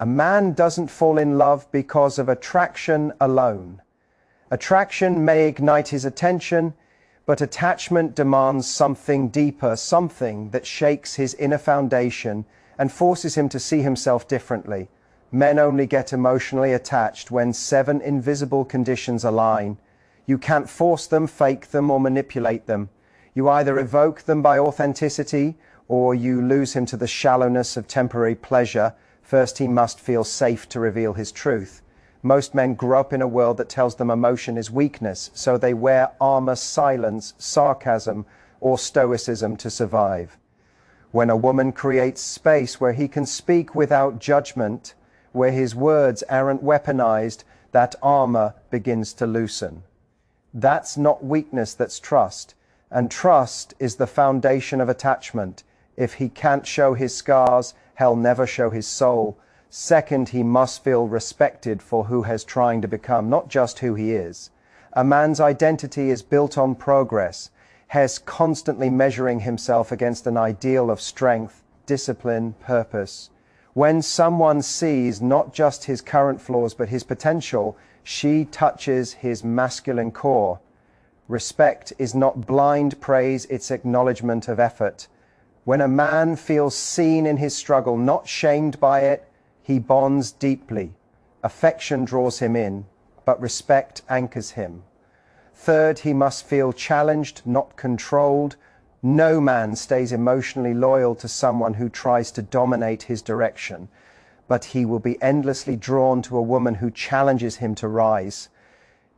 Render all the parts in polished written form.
A man doesn't fall in love because of attraction alone. Attraction may ignite his attention, but attachment demands something deeper, something that shakes his inner foundation and forces him to see himself differently. Men only get emotionally attached when 7 invisible conditions align. You can't force them, fake them, or manipulate them. You either evoke them by authenticity, or you lose him to the shallowness of temporary pleasure. First, he must feel safe to reveal his truth. Most men grow up in a world that tells them emotion is weakness, so they wear armor, silence, sarcasm, or stoicism to survive. When a woman creates space where he can speak without judgment, where his words aren't weaponized, that armor begins to loosen. That's not weakness, that's trust. And trust is the foundation of attachment. If he can't show his scars, he'll never show his soul. Second, he must feel respected for who he's trying to become, not just who he is. A man's identity is built on progress. He's constantly measuring himself against an ideal of strength, discipline, purpose. When someone sees not just his current flaws but his potential, she touches his masculine core. Respect is not blind praise, it's acknowledgement of effort. When a man feels seen in his struggle, not shamed by it, he bonds deeply. Affection draws him in, but respect anchors him. Third, he must feel challenged, not controlled. No man stays emotionally loyal to someone who tries to dominate his direction, but he will be endlessly drawn to a woman who challenges him to rise.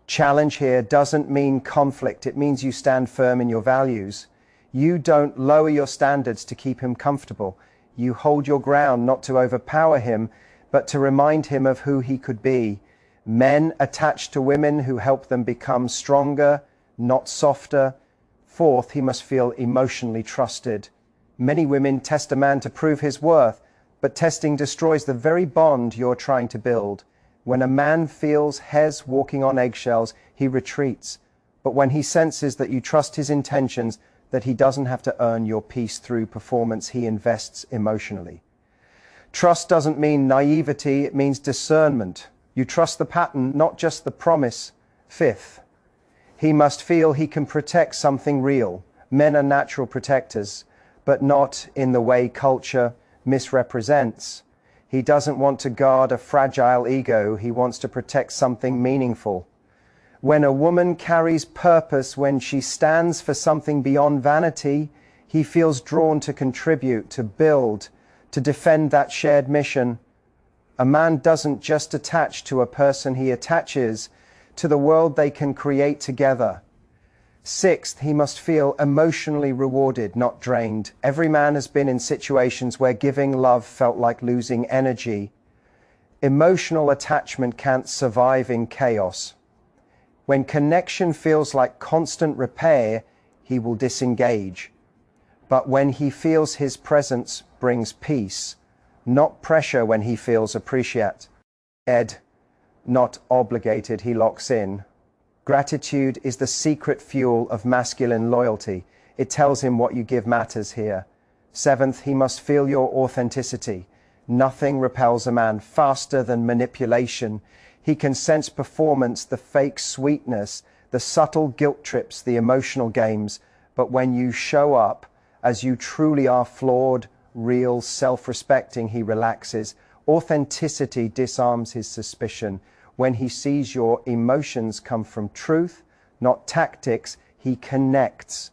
Challenge here doesn't mean conflict, it means you stand firm in your values. You don't lower your standards to keep him comfortable. You hold your ground not to overpower him, but to remind him of who he could be. Men attached to women who help them become stronger, not softer. Fourth, he must feel emotionally trusted. Many women test a man to prove his worth, but testing destroys the very bond you're trying to build. When a man feels he's walking on eggshells, he retreats. But when he senses that you trust his intentions, that he doesn't have to earn your peace through performance, he invests emotionally. Trust doesn't mean naivety, it means discernment. You trust the pattern, not just the promise. Fifth, he must feel he can protect something real. Men are natural protectors, but not in the way culture misrepresents. He doesn't want to guard a fragile ego, he wants to protect something meaningful. When a woman carries purpose, when she stands for something beyond vanity, he feels drawn to contribute, to build, to defend that shared mission. A man doesn't just attach to a person, he attaches to the world they can create together. Sixth, he must feel emotionally rewarded, not drained. Every man has been in situations where giving love felt like losing energy. Emotional attachment can't survive in chaos. When connection feels like constant repair, he will disengage. But when he feels his presence brings peace, not pressure, when he feels appreciated, not obligated, he locks in. Gratitude is the secret fuel of masculine loyalty. It tells him what you give matters here. Seventh, he must feel your authenticity. Nothing repels a man faster than manipulation. He can sense performance, the fake sweetness, the subtle guilt trips, the emotional games. But when you show up as you truly are, flawed, real, self-respecting, he relaxes. Authenticity disarms his suspicion. When he sees your emotions come from truth, not tactics, he connects.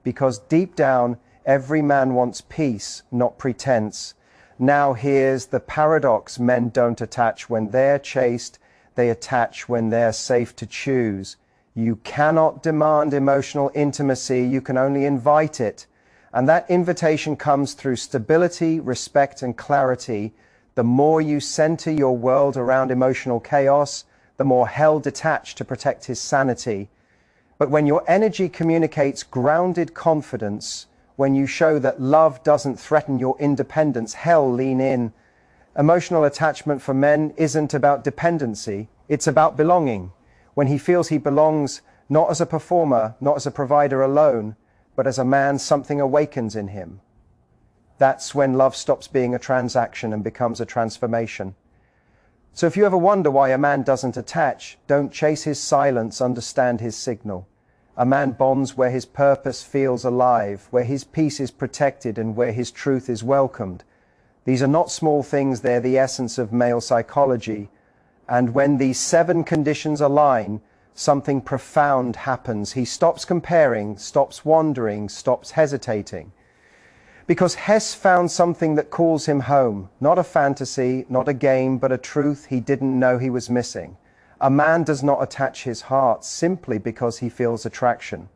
Because deep down, every man wants peace, not pretense. Now here's the paradox: men don't attach when they're chased, they attach when they're safe to choose. You cannot demand emotional intimacy, you can only invite it. And that invitation comes through stability, respect, and clarity. The more you center your world around emotional chaos, the more held detached to protect his sanity. But when your energy communicates grounded confidence, when you show that love doesn't threaten your independence, hell, lean in. Emotional attachment for men isn't about dependency, it's about belonging. When he feels he belongs, not as a performer, not as a provider alone, but as a man, something awakens in him. That's when love stops being a transaction and becomes a transformation. So if you ever wonder why a man doesn't attach, don't chase his silence, understand his signal. A man bonds where his purpose feels alive, where his peace is protected, and where his truth is welcomed. These are not small things, they're the essence of male psychology. And when these 7 conditions align, something profound happens. He stops comparing, stops wandering, stops hesitating. Because Hess found something that calls him home, not a fantasy, not a game, but a truth he didn't know he was missing. A man does not attach his heart simply because he feels attraction.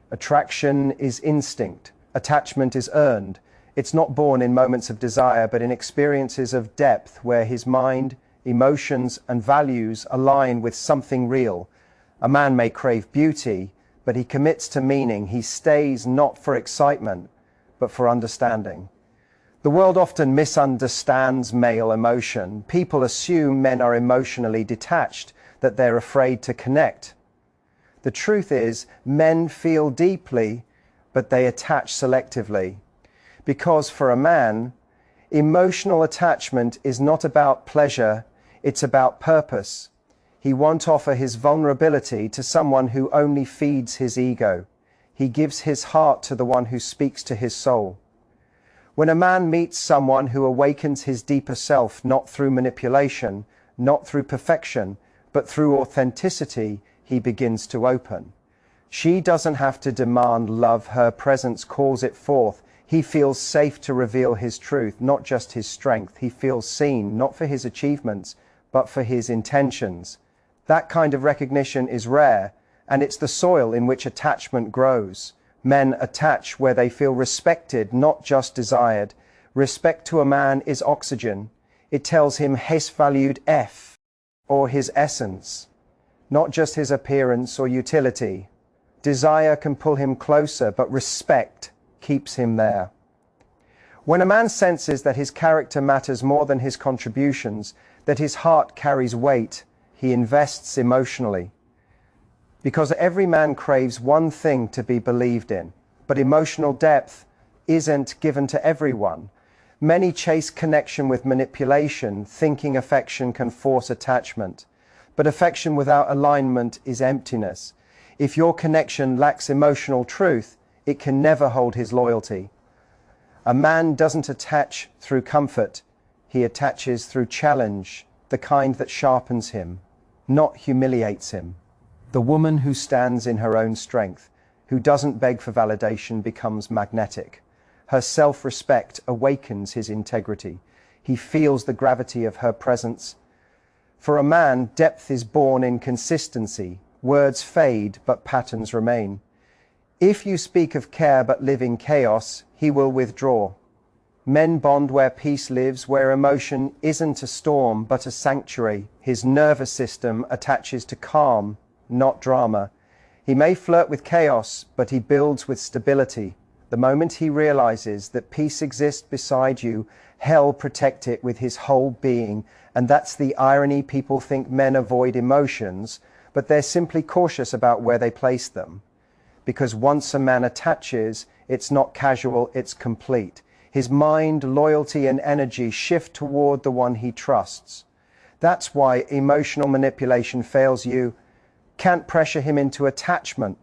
Attraction is instinct. Attachment is earned. It's not born in moments of desire, but in experiences of depth where his mind, emotions, and values align with something real. A man may crave beauty, but he commits to meaning. He stays not for excitement, but for understanding. The world often misunderstands male emotion. People assume men are emotionally detached, that they're afraid to connect. The truth is, men feel deeply, but they attach selectively. Because for a man, emotional attachment is not about pleasure, it's about purpose. He won't offer his vulnerability to someone who only feeds his ego. He gives his heart to the one who speaks to his soul. When a man meets someone who awakens his deeper self, not through manipulation, not through perfection, but through authenticity, he begins to open. She doesn't have to demand love, her presence calls it forth. He feels safe to reveal his truth, not just his strength. He feels seen, not for his achievements, but for his intentions. That kind of recognition is rare, and it's the soil in which attachment grows. Men attach where they feel respected, not just desired. Respect to a man is oxygen. It tells him his valued F, or his essence, not just his appearance or utility. Desire can pull him closer, but respect keeps him there. When a man senses that his character matters more than his contributions, that his heart carries weight, he invests emotionally. Because every man craves one thing to be believed in, but emotional depth isn't given to everyone. Many chase connection with manipulation, thinking affection can force attachment. But affection without alignment is emptiness. If your connection lacks emotional truth, it can never hold his loyalty. A man doesn't attach through comfort, he attaches through challenge, the kind that sharpens him, not humiliates him. The woman who stands in her own strength, who doesn't beg for validation, becomes magnetic. Her self-respect awakens his integrity. He feels the gravity of her presence. For a man, depth is born in consistency. Words fade, but patterns remain. If you speak of care but live in chaos, he will withdraw. Men bond where peace lives, where emotion isn't a storm but a sanctuary. His nervous system attaches to calm, not drama. He may flirt with chaos, but he builds with stability. The moment he realizes that peace exists beside you, hell protect it with his whole being. And that's the irony. People think men avoid emotions, but they're simply cautious about where they place them. Because once a man attaches, it's not casual, it's complete. His mind, loyalty, and energy shift toward the one he trusts. That's why emotional manipulation fails. You can't pressure him into attachment.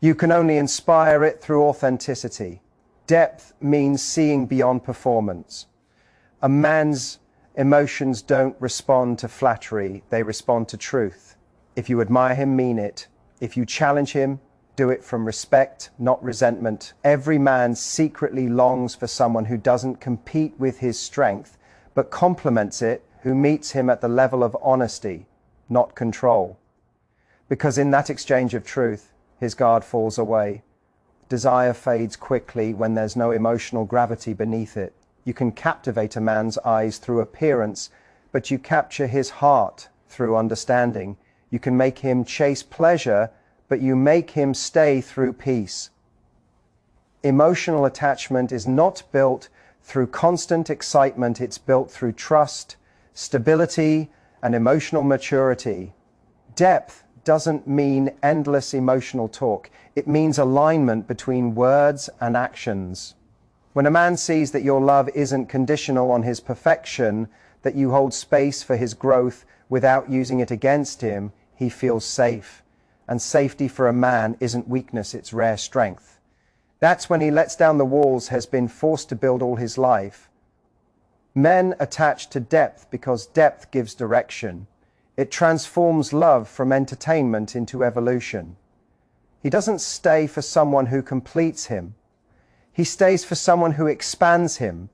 You can only inspire it through authenticity. Depth means seeing beyond performance. A man's emotions don't respond to flattery, they respond to truth. If you admire him, mean it. If you challenge him, do it from respect, not resentment. Every man secretly longs for someone who doesn't compete with his strength, but complements it, who meets him at the level of honesty, not control. Because in that exchange of truth, his guard falls away. Desire fades quickly when there's no emotional gravity beneath it. You can captivate a man's eyes through appearance, but you capture his heart through understanding. You can make him chase pleasure, but you make him stay through peace. Emotional attachment is not built through constant excitement, it's built through trust, stability, and emotional maturity. Depth doesn't mean endless emotional talk. It means alignment between words and actions. When a man sees that your love isn't conditional on his perfection, that you hold space for his growth without using it against him, he feels safe. And safety for a man isn't weakness, it's rare strength. That's when he lets down the walls has been forced to build all his life. Men attach to depth because depth gives direction. It transforms love from entertainment into evolution. He doesn't stay for someone who completes him. He stays for someone who expands him.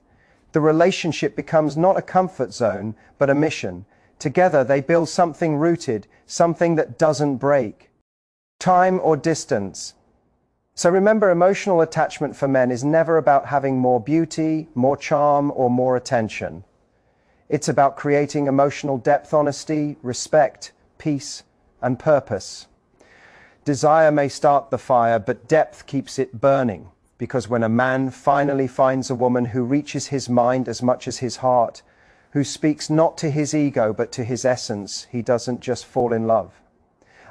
The relationship becomes not a comfort zone, but a mission. Together they build something rooted, something that doesn't break. Time or distance. So remember, emotional attachment for men is never about having more beauty, more charm, or more attention. It's about creating emotional depth, honesty, respect, peace, and purpose. Desire may start the fire, but depth keeps it burning. Because when a man finally finds a woman who reaches his mind as much as his heart, who speaks not to his ego but to his essence, he doesn't just fall in love.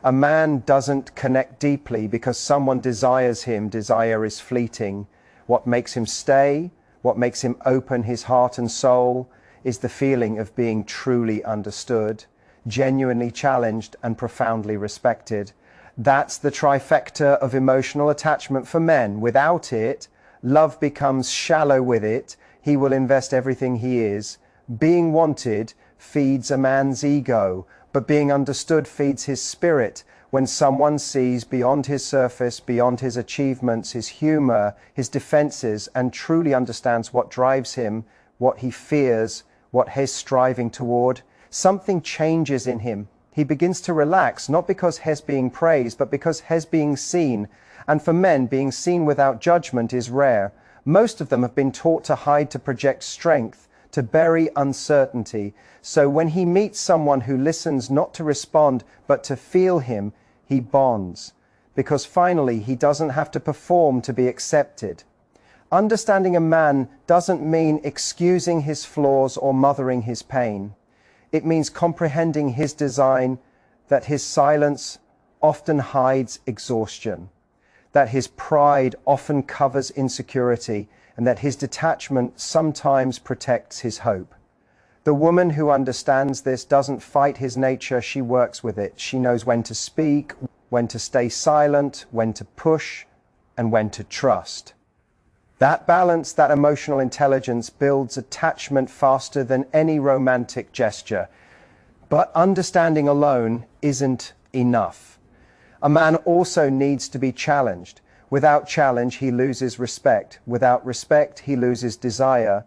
A man doesn't connect deeply because someone desires him. Desire is fleeting. What makes him stay, what makes him open his heart and soul, is the feeling of being truly understood, genuinely challenged, and profoundly respected. That's the trifecta of emotional attachment for men. Without it, love becomes shallow. With it, he will invest everything he is. Being wanted feeds a man's ego, but being understood feeds his spirit. When someone sees beyond his surface, beyond his achievements, his humor, his defenses, and truly understands what drives him, what he fears, what he's striving toward, something changes in him. He begins to relax, not because he's being praised, but because he's being seen. And for men, being seen without judgment is rare. Most of them have been taught to hide, to project strength, to bury uncertainty. So when he meets someone who listens not to respond, but to feel him, he bonds. Because finally, he doesn't have to perform to be accepted. Understanding a man doesn't mean excusing his flaws or mothering his pain. It means comprehending his design, that his silence often hides exhaustion, that his pride often covers insecurity, and that his detachment sometimes protects his hope. The woman who understands this doesn't fight his nature, she works with it. She knows when to speak, when to stay silent, when to push, and when to trust. That balance, that emotional intelligence builds attachment faster than any romantic gesture. But understanding alone isn't enough. A man also needs to be challenged. Without challenge, he loses respect. Without respect, he loses desire.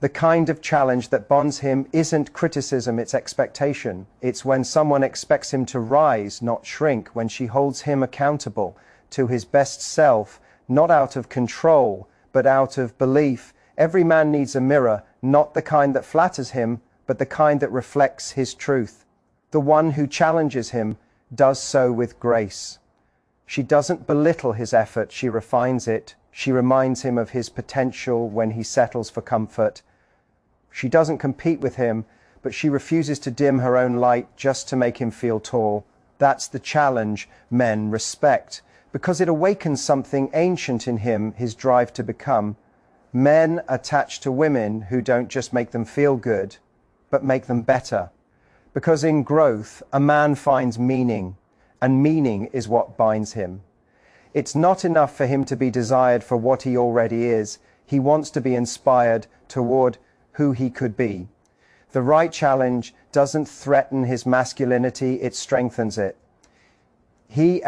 The kind of challenge that bonds him isn't criticism, it's expectation. It's when someone expects him to rise, not shrink, when she holds him accountable to his best self, not out of control, but out of belief. Every man needs a mirror, not the kind that flatters him, but the kind that reflects his truth. The one who challenges him does so with grace. She doesn't belittle his effort, she refines it. She reminds him of his potential when he settles for comfort. She doesn't compete with him, but she refuses to dim her own light just to make him feel tall. That's the challenge men respect, because it awakens something ancient in him, his drive to become. Men attach to women who don't just make them feel good, but make them better. Because in growth, a man finds meaning, and meaning is what binds him. It's not enough for him to be desired for what he already is. He wants to be inspired toward who he could be. The right challenge doesn't threaten his masculinity, it strengthens it. He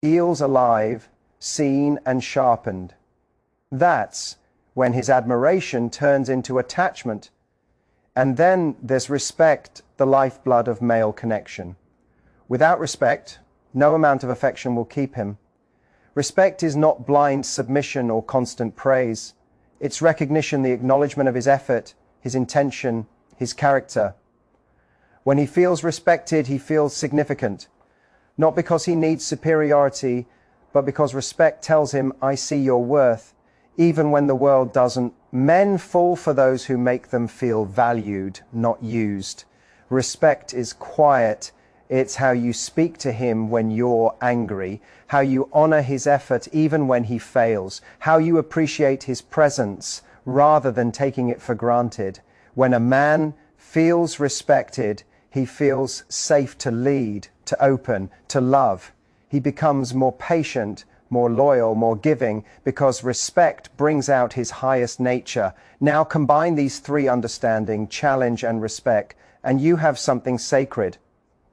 feels alive, seen, and sharpened. That's when his admiration turns into attachment. And then there's respect, the lifeblood of male connection. Without respect, no amount of affection will keep him. Respect is not blind submission or constant praise. It's recognition, the acknowledgement of his effort, his intention, his character. When he feels respected, he feels significant. Not because he needs superiority, but because respect tells him, I see your worth, even when the world doesn't. Men fall for those who make them feel valued, not used. Respect is quiet. It's how you speak to him when you're angry, how you honor his effort even when he fails, how you appreciate his presence rather than taking it for granted. When a man feels respected, he feels safe to lead, to open, to love. He becomes more patient, more loyal, more giving, because respect brings out his highest nature. Now combine these three: understanding, challenge, and respect, and you have something sacred.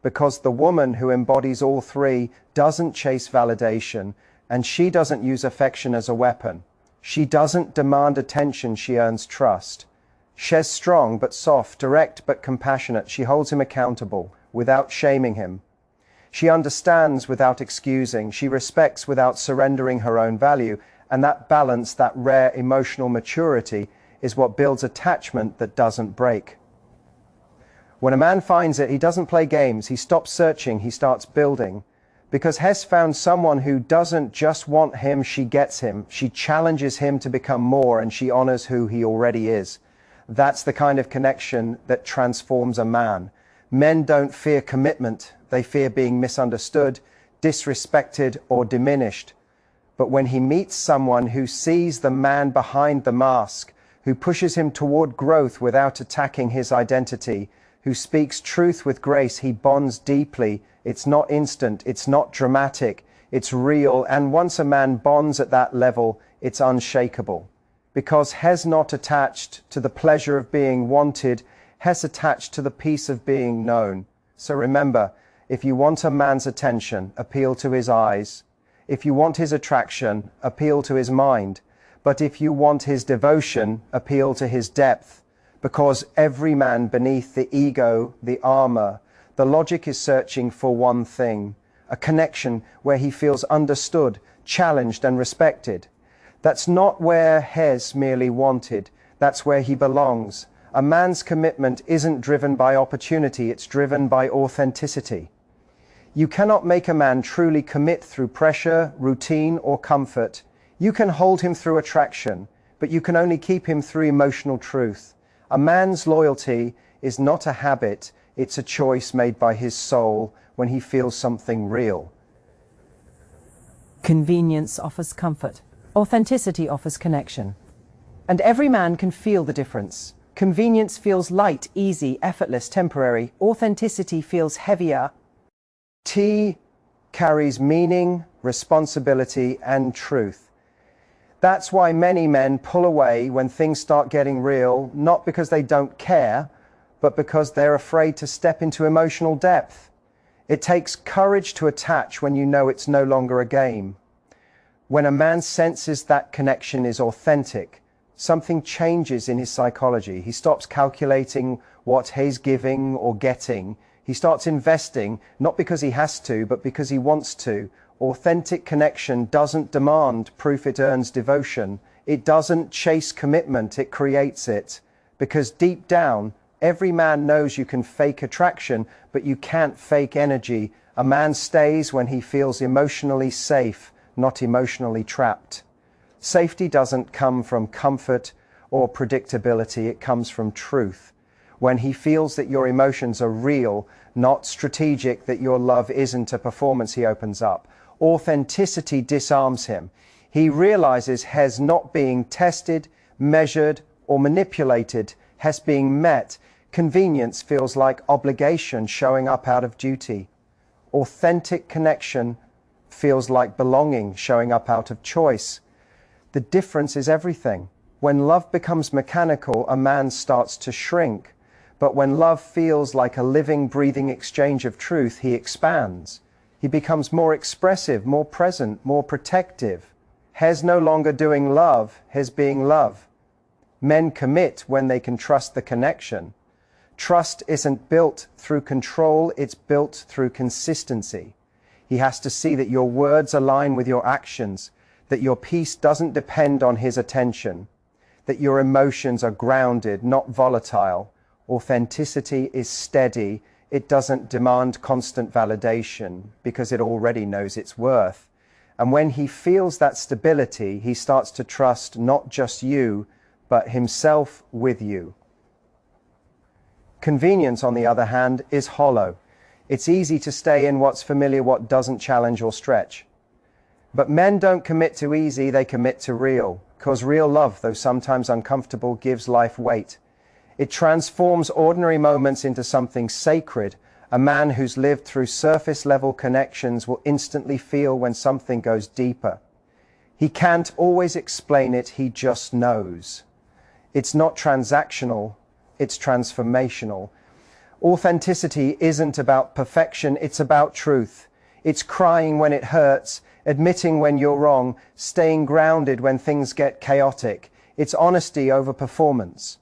Because the woman who embodies all three doesn't chase validation, and she doesn't use affection as a weapon. She doesn't demand attention, she earns trust. She's strong but soft, direct but compassionate. She holds him accountable without shaming him. She understands without excusing. She respects without surrendering her own value. And that balance, that rare emotional maturity, is what builds attachment that doesn't break. When a man finds it, he doesn't play games. He stops searching. He starts building. Because Hes found someone who doesn't just want him, she gets him. She challenges him to become more, and she honors who he already is. That's the kind of connection that transforms a man. Men don't fear commitment. They fear being misunderstood, disrespected, or diminished. But when he meets someone who sees the man behind the mask, who pushes him toward growth without attacking his identity, who speaks truth with grace, he bonds deeply. It's not instant, it's not dramatic, it's real. And once a man bonds at that level, it's unshakable. Because Hes not attached to the pleasure of being wanted, Hes attached to the peace of being known. So remember, if you want a man's attention, appeal to his eyes. If you want his attraction, appeal to his mind. But if you want his devotion, appeal to his depth. Because every man beneath the ego, the armor, the logic is searching for one thing: a connection where he feels understood, challenged, and respected. That's not where Hes merely wanted. That's where he belongs. A man's commitment isn't driven by opportunity, it's driven by authenticity. You cannot make a man truly commit through pressure, routine, or comfort. You can hold him through attraction, but you can only keep him through emotional truth. A man's loyalty is not a habit, it's a choice made by his soul when he feels something real. Convenience offers comfort. Authenticity offers connection. And every man can feel the difference. Convenience feels light, easy, effortless, temporary. Authenticity feels heavier. T carries meaning, responsibility, and truth. That's why many men pull away when things start getting real, not because they don't care, but because they're afraid to step into emotional depth. It takes courage to attach when you know it's no longer a game. When a man senses that connection is authentic, something changes in his psychology. He stops calculating what he's giving or getting. He starts investing, not because he has to, but because he wants to. Authentic connection doesn't demand proof, it earns devotion. It doesn't chase commitment, it creates it. Because deep down, every man knows you can fake attraction, but you can't fake energy. A man stays when he feels emotionally safe, not emotionally trapped. Safety doesn't come from comfort or predictability, it comes from truth. When he feels that your emotions are real, not strategic, that your love isn't a performance, he opens up. Authenticity disarms him. He realizes Hes not being tested, measured, or manipulated, Hes being met. Convenience feels like obligation showing up out of duty. Authentic connection feels like belonging showing up out of choice. The difference is everything. When love becomes mechanical, a man starts to shrink. But when love feels like a living, breathing exchange of truth, he expands. He becomes more expressive, more present, more protective. Hes no longer doing love, Hes being love. Men commit when they can trust the connection. Trust isn't built through control, it's built through consistency. He has to see that your words align with your actions, that your peace doesn't depend on his attention, that your emotions are grounded, not volatile. Authenticity is steady. It doesn't demand constant validation because it already knows its worth. And when he feels that stability, he starts to trust not just you, but himself with you. Convenience, on the other hand, is hollow. It's easy to stay in what's familiar, what doesn't challenge or stretch. But men don't commit to easy, they commit to real. Because real love, though sometimes uncomfortable, gives life weight. It transforms ordinary moments into something sacred. A man who's lived through surface-level connections will instantly feel when something goes deeper. He can't always explain it, he just knows. It's not transactional, it's transformational. Authenticity isn't about perfection, it's about truth. It's crying when it hurts, admitting when you're wrong, staying grounded when things get chaotic. It's honesty over performance.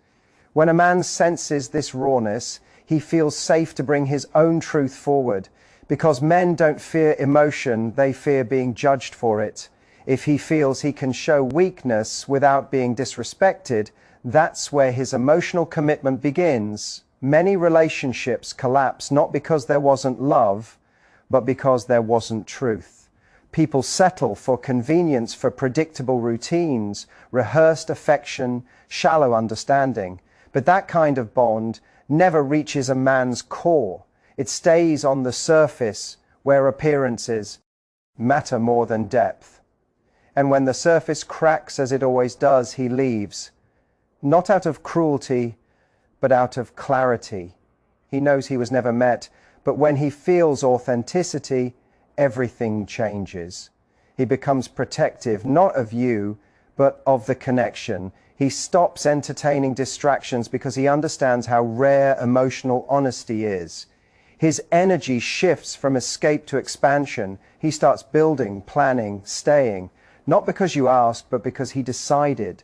When a man senses this rawness, he feels safe to bring his own truth forward. Because men don't fear emotion, they fear being judged for it. If he feels he can show weakness without being disrespected, that's where his emotional commitment begins. Many relationships collapse not because there wasn't love, but because there wasn't truth. People settle for convenience, for predictable routines, rehearsed affection, shallow understanding. But that kind of bond never reaches a man's core. It stays on the surface where appearances matter more than depth. And when the surface cracks, as it always does, he leaves. Not out of cruelty, but out of clarity. He knows he was never met, but when he feels authenticity, everything changes. He becomes protective, not of you, but of the connection. He stops entertaining distractions because he understands how rare emotional honesty is. His energy shifts from escape to expansion. He starts building, planning, staying, not because you asked, but because he decided.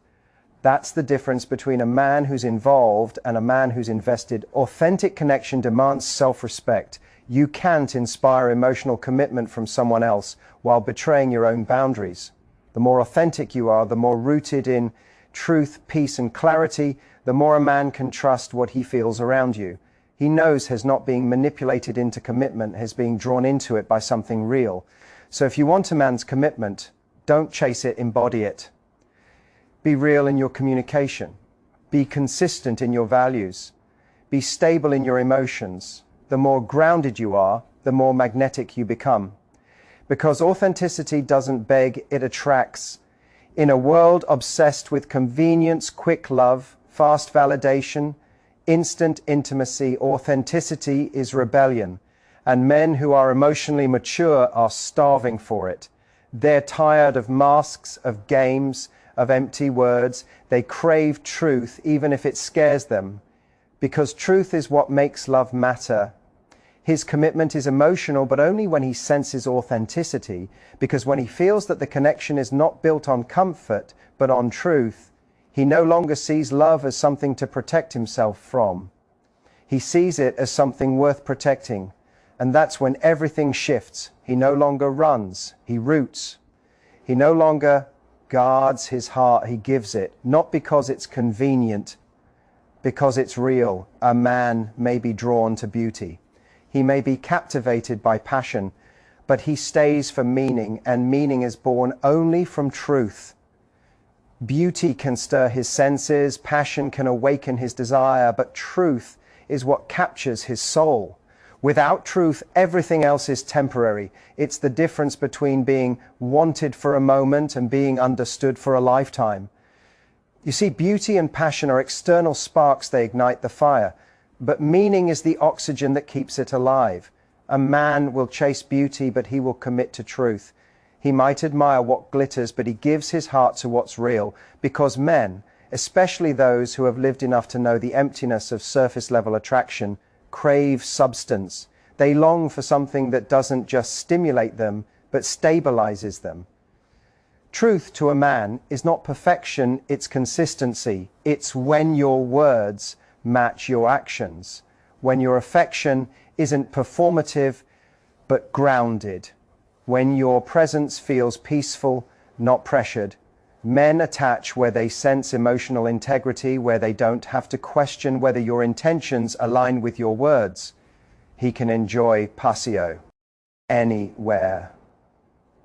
That's the difference between a man who's involved and a man who's invested. Authentic connection demands self-respect. You can't inspire emotional commitment from someone else while betraying your own boundaries. The more authentic you are, the more rooted in truth, peace, and clarity, the more a man can trust what he feels around you. He knows he's not being manipulated into commitment, he's being drawn into it by something real. So if you want a man's commitment, don't chase it, embody it. Be real in your communication. Be consistent in your values. Be stable in your emotions. The more grounded you are, the more magnetic you become. Because authenticity doesn't beg, it attracts. In a world obsessed with convenience, quick love, fast validation, instant intimacy, authenticity is rebellion. And men who are emotionally mature are starving for it. They're tired of masks, of games, of empty words. They crave truth, even if it scares them. Because truth is what makes love matter. His commitment is emotional, but only when he senses authenticity, because when he feels that the connection is not built on comfort, but on truth, he no longer sees love as something to protect himself from. He sees it as something worth protecting, and that's when everything shifts. He no longer runs, he roots. He no longer guards his heart, he gives it, not because it's convenient, because it's real. A man may be drawn to beauty. He may be captivated by passion, but he stays for meaning, and meaning is born only from truth. Beauty can stir his senses, passion can awaken his desire, but truth is what captures his soul. Without truth, everything else is temporary. It's the difference between being wanted for a moment and being understood for a lifetime. You see, beauty and passion are external sparks, they ignite the fire. But meaning is the oxygen that keeps it alive. A man will chase beauty, but he will commit to truth. He might admire what glitters, but he gives his heart to what's real. Because men, especially those who have lived enough to know the emptiness of surface-level attraction, crave substance. They long for something that doesn't just stimulate them, but stabilizes them. Truth to a man is not perfection, it's consistency. It's when your words match your actions. When your affection isn't performative, but grounded. When your presence feels peaceful, not pressured. Men attach where they sense emotional integrity, where they don't have to question whether your intentions align with your words. He can enjoy passio anywhere.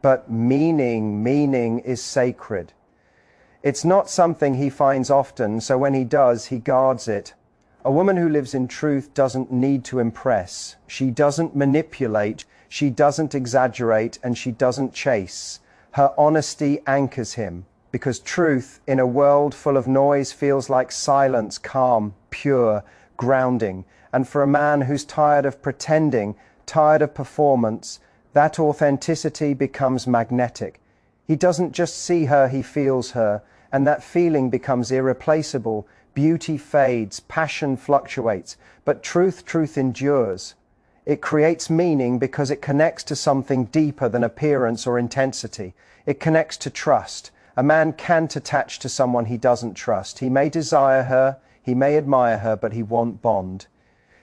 But meaning is sacred. It's not something he finds often, so when he does, he guards it. A woman who lives in truth doesn't need to impress. She doesn't manipulate, she doesn't exaggerate, and she doesn't chase. Her honesty anchors him. because truth in a world full of noise feels like silence, calm, pure, grounding. And for a man who's tired of pretending, tired of performance, that authenticity becomes magnetic. He doesn't just see her, he feels her, and that feeling becomes irreplaceable. Beauty fades, passion fluctuates, but truth endures. It creates meaning because it connects to something deeper than appearance or intensity. It connects to trust. A man can't attach to someone he doesn't trust. He may desire her, he may admire her, but he won't bond.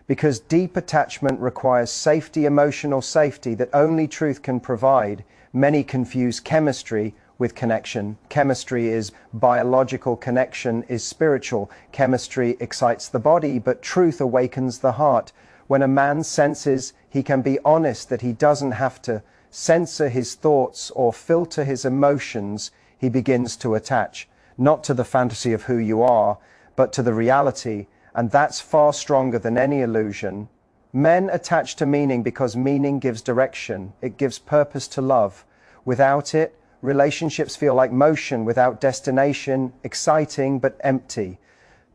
Because deep attachment requires safety, emotional safety that only truth can provide. Many confuse chemistry with connection. Chemistry is biological, connection is spiritual. Chemistry excites the body, but truth awakens the heart. When a man senses he can be honest, that he doesn't have to censor his thoughts or filter his emotions, he begins to attach, not to the fantasy of who you are, but to the reality, and that's far stronger than any illusion. Men attach to meaning because meaning gives direction. It gives purpose to love. Without it, relationships feel like motion without destination, exciting but empty.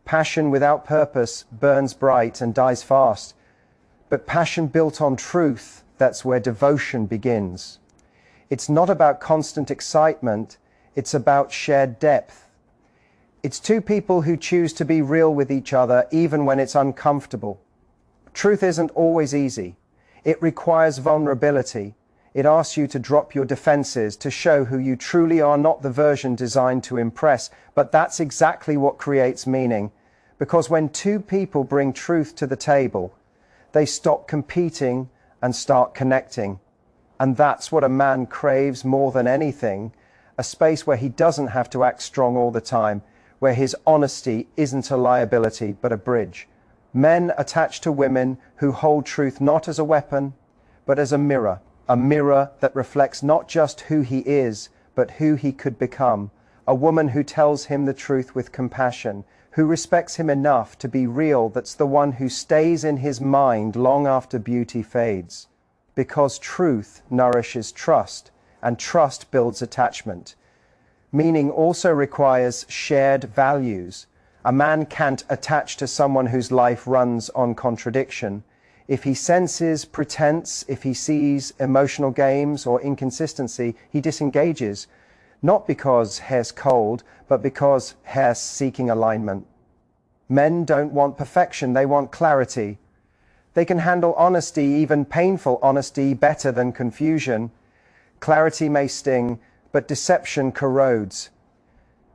Passion without purpose burns bright and dies fast. But passion built on truth, that's where devotion begins. It's not about constant excitement, it's about shared depth. It's two people who choose to be real with each other even when it's uncomfortable. Truth isn't always easy. It requires vulnerability. It asks you to drop your defenses, to show who you truly are, not the version designed to impress. But that's exactly what creates meaning. Because when two people bring truth to the table, they stop competing and start connecting. And that's what a man craves more than anything, a space where he doesn't have to act strong all the time, where his honesty isn't a liability but a bridge. Men attach to women who hold truth not as a weapon, but as a mirror that reflects not just who he is, but who he could become. A woman who tells him the truth with compassion, who respects him enough to be real, that's the one who stays in his mind long after beauty fades. Because truth nourishes trust, and trust builds attachment. Meaning also requires shared values. A man can't attach to someone whose life runs on contradiction. If he senses pretense, if he sees emotional games or inconsistency, he disengages. Not because hair's cold, but because hair's seeking alignment. Men don't want perfection, they want clarity. They can handle honesty, even painful honesty, better than confusion. Clarity may sting, but deception corrodes.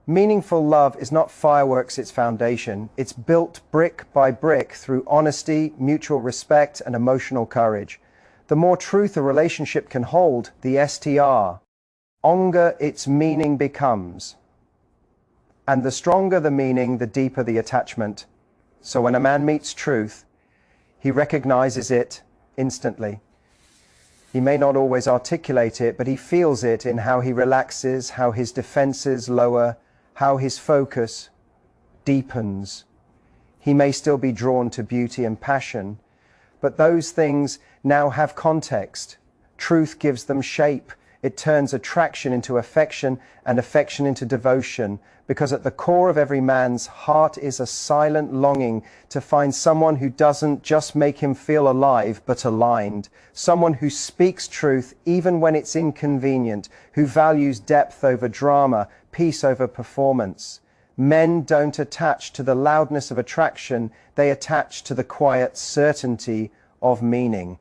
Meaningful love is not fireworks, it's foundation. It's built brick by brick through honesty, mutual respect, and emotional courage. The more truth a relationship can hold, the stronger its meaning becomes. And the stronger the meaning, the deeper the attachment. So when a man meets truth, he recognizes it instantly. He may not always articulate it, but he feels it in how he relaxes, how his defenses lower, how his focus deepens. He may still be drawn to beauty and passion, but those things now have context. Truth gives them shape. It turns attraction into affection and affection into devotion, because at the core of every man's heart is a silent longing to find someone who doesn't just make him feel alive, but aligned. Someone who speaks truth even when it's inconvenient, who values depth over drama, peace over performance. Men don't attach to the loudness of attraction, they attach to the quiet certainty of meaning.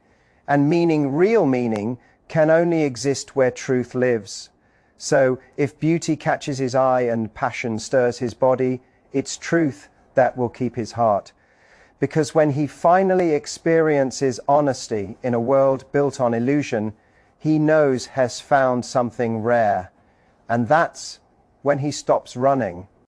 And meaning, real meaning, can only exist where truth lives. So if beauty catches his eye and passion stirs his body, it's truth that will keep his heart. Because when he finally experiences honesty in a world built on illusion, he knows has found something rare. And that's when he stops running